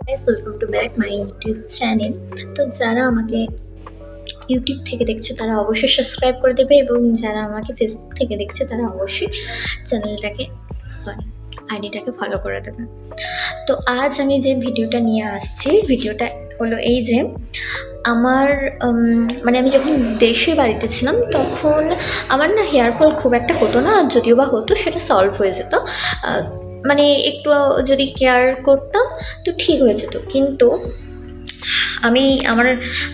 Guys, welcome to back my YouTube channel. তো যারা আমাকে ইউটিউব থেকে দেখছো তারা অবশ্যই সাবস্ক্রাইব করে দেবে, এবং যারা আমাকে ফেসবুক থেকে দেখছো তারা অবশ্যই চ্যানেলটাকে আইডিটাকে ফলো করে দেবে। তো আজ আমি যে ভিডিওটা নিয়ে আসছি, ভিডিওটা হলো এই যে আমার মানে আমি যখন দেশের বাড়িতে ছিলাম তখন আমার না হেয়ার ফল খুব একটা হতো না, আর যদিও বা হতো সেটা সলভ হয়ে যেত। মানে একটু যদি কেয়ার করতাম তো ঠিক হয়ে যেত। কিন্তু আমি আমার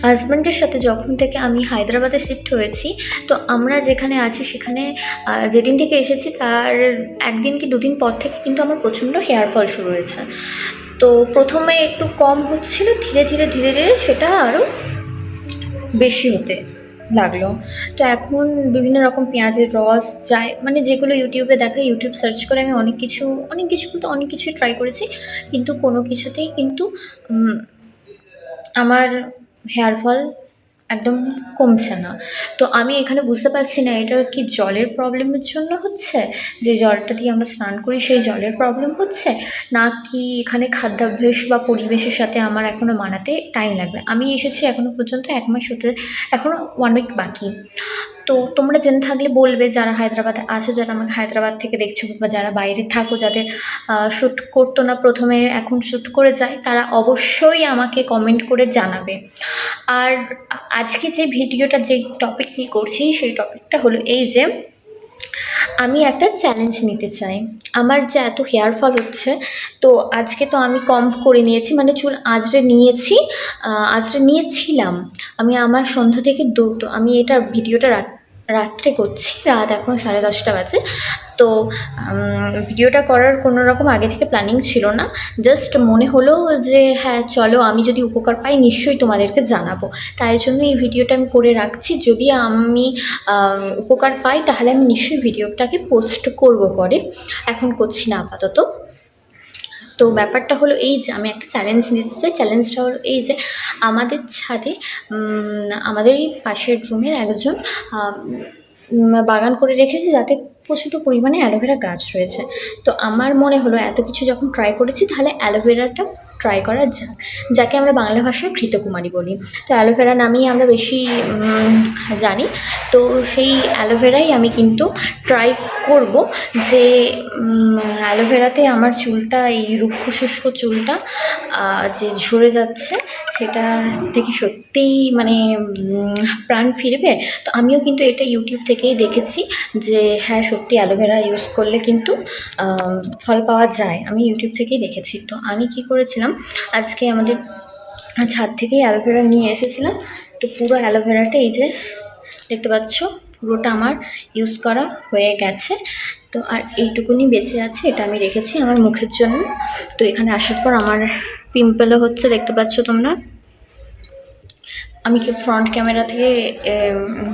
হাজব্যান্ডের সাথে যখন থেকে আমি হায়দ্রাবাদে শিফট হয়েছি, তো আমরা যেখানে আছি সেখানে যেদিন থেকে এসেছি তার একদিন কি দুদিন পর থেকে কিন্তু আমার প্রচণ্ড হেয়ার ফল শুরু হয়েছে। তো প্রথমে একটু কম হচ্ছিল, ধীরে ধীরে ধীরে ধীরে সেটা আরও বেশি হতে লাগলো। তো এখন বিভিন্ন রকম পেঁয়াজের রস যায়, মানে যেগুলো ইউটিউবে দেখা, ইউটিউব সার্চ করে আমি অনেক কিছু বলতে অনেক কিছুই ট্রাই করেছি, কিন্তু কোনো কিছুতেই কিন্তু আমার হেয়ার ফল একদম কমছে না। তো আমি এখানে বুঝতে পারছি না এটা কি জলের প্রবলেমের জন্য হচ্ছে, যে জলটা দিয়ে আমরা স্নান করি সেই জলের প্রবলেম হচ্ছে, না কি এখানে খাদ্যাভ্যাস বা পরিবেশের সাথে আমার এখনও মানাতে টাইম লাগবে। আমি এসেছি এখনও পর্যন্ত 1 মাস হতে, এখনও 1 উইক বাকি। তো তোমরা জেনে থাকলে বলবে, যারা হায়দ্রাবাদে আছো, যারা আমাকে হায়দ্রাবাদ থেকে দেখছো, বা যারা বাইরে থাকো, যাদের শ্যুট করতো না প্রথমে এখন শ্যুট করে যায়, তারা অবশ্যই আমাকে কমেন্ট করে জানাবে। আর আজকে যে ভিডিওটা যে টপিক নিয়ে করছি সেই টপিকটা হলো এই যে আমি একটা চ্যালেঞ্জ নিতে চাই। আমার যে এত হেয়ার ফল হচ্ছে, তো আজকে তো আমি কম করে নিয়েছি, মানে চুল আঁচড়ে নিয়েছিলাম আমি আমার সন্ধ্যা থেকে দুটো, আমি এটা ভিডিওটা রাত্রে করছি, রাত এখন 10:30 বাজে। তো ভিডিওটা করার কোনো রকম আগে থেকে প্ল্যানিং ছিল না, জাস্ট মনে হলো যে হ্যাঁ চলো, আমি যদি উপকার পাই নিশ্চয়ই তোমাদেরকে জানাবো, তাই জন্য এই ভিডিওটা আমি করে রাখছি। যদি আমি উপকার পাই তাহলে আমি নিশ্চয়ই ভিডিওটাকে পোস্ট করব পরে, এখন করছি না আপাতত। তো ব্যাপারটা হলো এই যে আমি একটা চ্যালেঞ্জ নিতে চাই। চ্যালেঞ্জটা হলো এই যে আমাদের ছাদে আমাদের এই পাশের রুমের একজন বাগান করে রেখেছে, যাতে প্রচুর পরিমাণে অ্যালোভেরা গাছ রয়েছে। তো আমার মনে হলো এত কিছু যখন ট্রাই করেছি তাহলে অ্যালোভেরাটা ট্রাই করা যাক, যাকে আমরা বাংলা ভাষায় ঘৃতকুমারী বলি। তো অ্যালোভেরা নামেই আমরা বেশি জানি। তো সেই অ্যালোভেরাই আমি কিন্তু ট্রাই করব, যে অ্যালোভেরাতে আমার চুলটা, এই রুক্ষ শুষ্ক চুলটা যে ঝরে যাচ্ছে, সেটা থেকে সত্যিই মানে প্রাণ ফিরবে। তো আমিও কিন্তু এটা ইউটিউব থেকেই দেখেছি যে হ্যাঁ সত্যি অ্যালোভেরা ইউজ করলে কিন্তু ফল পাওয়া যায়, আমি ইউটিউব থেকেই দেখেছি। তো আমি কি করেছিলাম, আজকে আমাদের ছাদ থেকেই অ্যালোভেরা নিয়ে এসেছিলাম। তো পুরো অ্যালোভেরাটা এই যে দেখতে পাচ্ছ, পুরোটা আমার ইউজ করা হয়ে গেছে। তো আর এইটুকুনি বেঁচে আছে, এটা আমি রেখেছি আমার মুখের জন্য। তো এখানে আসার পর আমার পিম্পলও হচ্ছে, দেখতে পাচ্ছ তোমরা। আমি কি ফ্রন্ট ক্যামেরা থেকে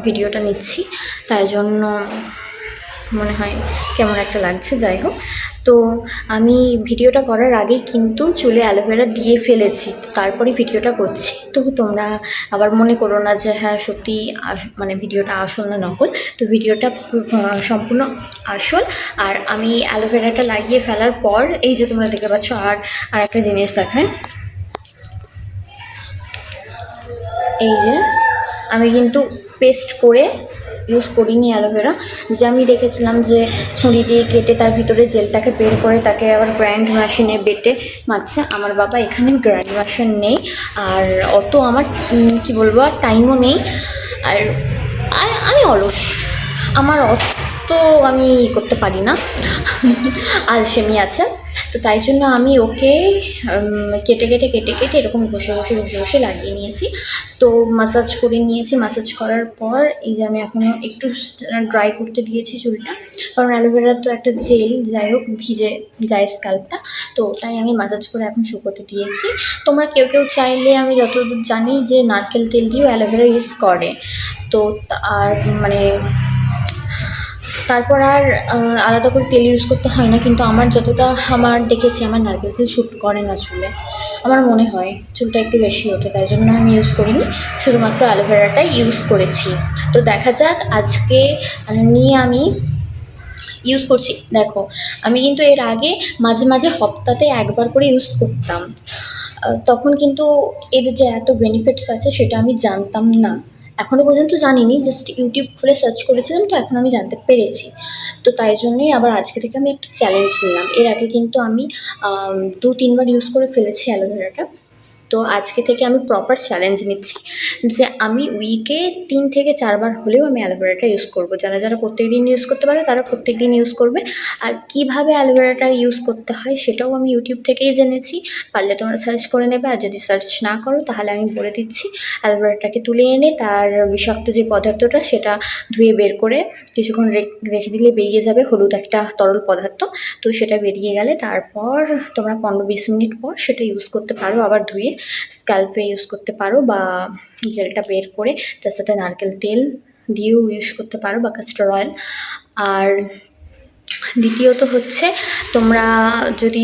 ভিডিওটা নিচ্ছি, তাই জন্য মনে হয় কেমন একটা লাগছে, যাই হোক। তো আমি ভিডিওটা করার আগেই কিন্তু চুলে অ্যালোভেরা দিয়ে ফেলেছি, তারপরে ভিডিওটা করছি। তো তোমরা আবার মনে করো না যে হ্যাঁ সত্যি মানে ভিডিওটা আসল না নকল। তো ভিডিওটা সম্পূর্ণ আসল। আর আমি অ্যালোভেরাটা লাগিয়ে ফেলার পর এই যে তোমরা দেখতে পাচ্ছ, আর একটা জিনিস দেখায়, এই যে আমি কিন্তু পেস্ট করে ইউজ করিনি অ্যালোভেরা, যে আমি দেখেছিলাম যে ছুরি দিয়ে কেটে তার ভিতরে জেলটাকে বের করে তাকে আবার গ্রাইন্ড মেশিনে বেটে মাখছে। আমার বাবা এখানে গ্রাইন্ড মেশিন নেই, আর অত আমার কি বলবো আর টাইমও নেই, আর আমি অলস, আমার অত আমি করতে পারি না, আলসেমি আছে। তো তাই জন্য আমি ওকে কেটে কেটে কেটে কেটে এরকম ঘষে ঘষে ঘষে ঘষে লাগিয়ে নিয়েছি। তো মাসাজ করে নিয়েছি, মাসাজ করার পর এই যে আমি এখনও একটু ড্রাই করতে দিয়েছি চুলটা, কারণ অ্যালোভেরার তো একটা জেল, যাই হোক ভিজে যায় স্কাল্পটা। তো ওটাই আমি মাসাজ করে এখন শুকোতে দিয়েছি। তোমরা কেউ কেউ চাইলে, আমি যতদূর জানি যে নারকেল তেল দিয়েও অ্যালোভেরা ইউজ করে। তো আর মানে তারপর আর আলাদা করে তেল ইউজ করতে হয় না, কিন্তু আমার যতটা আমার দেখেছি, আমার নারকেল তেল শ্যুট করে না চুলে। আমার মনে হয় চুলটা একটু বেশি ওঠে, তাই জন্য আমি ইউজ করিনি, শুধুমাত্র অ্যালোভেরাটাই ইউজ করেছি। তো দেখা যাক আজকে নিয়ে আমি ইউজ করছি। দেখো আমি কিন্তু এর আগে মাঝে মাঝে সপ্তাহে একবার করে ইউজ করতাম, তখন কিন্তু এর যে এত বেনিফিটস আছে সেটা আমি জানতাম না। এখনও পর্যন্ত জানিনি, জাস্ট ইউটিউব খুলে সার্চ করেছিলাম, তো এখন আমি জানতে পেরেছি। তো তাই জন্যই আবার আজকে থেকে আমি একটা চ্যালেঞ্জ নিলাম। এর আগে কিন্তু আমি ২-৩ বার ইউজ করে ফেলেছি অ্যালোভেরাটা। তো আজকে থেকে আমি প্রপার চ্যালেঞ্জ নিচ্ছি যে আমি উইকে ৩ থেকে ৪ বার হলেও আমি অ্যালোভেরাটা ইউজ করব। যারা যারা প্রত্যেকদিন ইউজ করতে পারে তারা প্রত্যেকদিন ইউজ করবে। আর কীভাবে অ্যালোভেরাটা ইউজ করতে হয় সেটাও আমি ইউটিউব থেকেই জেনেছি। পারলে তোমরা সার্চ করে নেবে, আর যদি সার্চ না করো তাহলে আমি বলে দিচ্ছি। অ্যালোভেরাটাকে তুলে এনে তার বিষাক্ত যে পদার্থটা সেটা ধুয়ে বের করে কিছুক্ষণ রেখে দিলে বেরিয়ে যাবে হলুদ একটা তরল পদার্থ। তো সেটা বেরিয়ে গেলে তারপর তোমরা ১৫-২০ মিনিট পর সেটা ইউজ করতে পারো, আবার ধুয়ে স্ক্যাল্পে ইউজ করতে পারো, বা জেলটা বের করে তার সাথে নারকেল তেল দিয়েও ইউজ করতে পারো, বা ক্যাস্টর অয়েল। আর দ্বিতীয়ত হচ্ছে, তোমরা যদি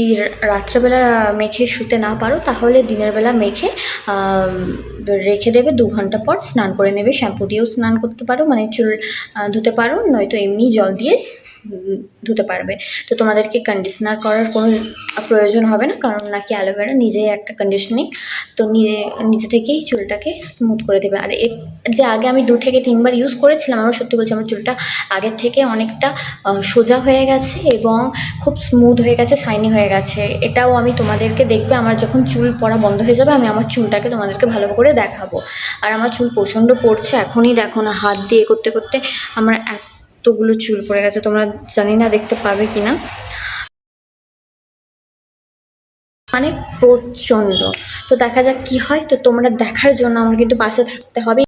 রাত্রেবেলা মেখে শুতে না পারো তাহলে দিনের বেলা মেখে রেখে দেবে, ২ ঘন্টা পর স্নান করে নেবে। শ্যাম্পু দিয়েও স্নান করতে পারো, মানে চুল ধুতে পারো, নয়তো এমনি জল দিয়ে ধুতে পারবে। তো তোমাদেরকে কন্ডিশনার করার কোনো প্রয়োজন হবে না, কারণ নাকি অ্যালোভেরা নিজেই একটা কন্ডিশনিং। তো নিজে থেকেই চুলটাকে স্মুথ করে দেবে। আর এর যে আগে আমি ২ থেকে ৩ বার ইউজ করেছিলাম, আমার সত্যি বলছি আমার চুলটা আগের থেকে অনেকটা সোজা হয়ে গেছে এবং খুব স্মুথ হয়ে গেছে, শাইনি হয়ে গেছে। এটাও আমি তোমাদেরকে দেখবে আমার যখন চুল পড়া বন্ধ হয়ে যাবে আমি আমার চুলটাকে তোমাদেরকে ভালো করে দেখাবো। আর আমার চুল প্রচণ্ড পড়ছে, এখনই দেখো না, হাত দিয়ে করতে করতে আমার এতগুলো চুল পড়ে গেছে। তোমরা জানি না দেখতে পাবে কি না, মানে প্রচণ্ড। তো দেখা যাক কি হয়। তো তোমরা দেখার জন্য আমার কিন্তু পাশে থাকতে হবে।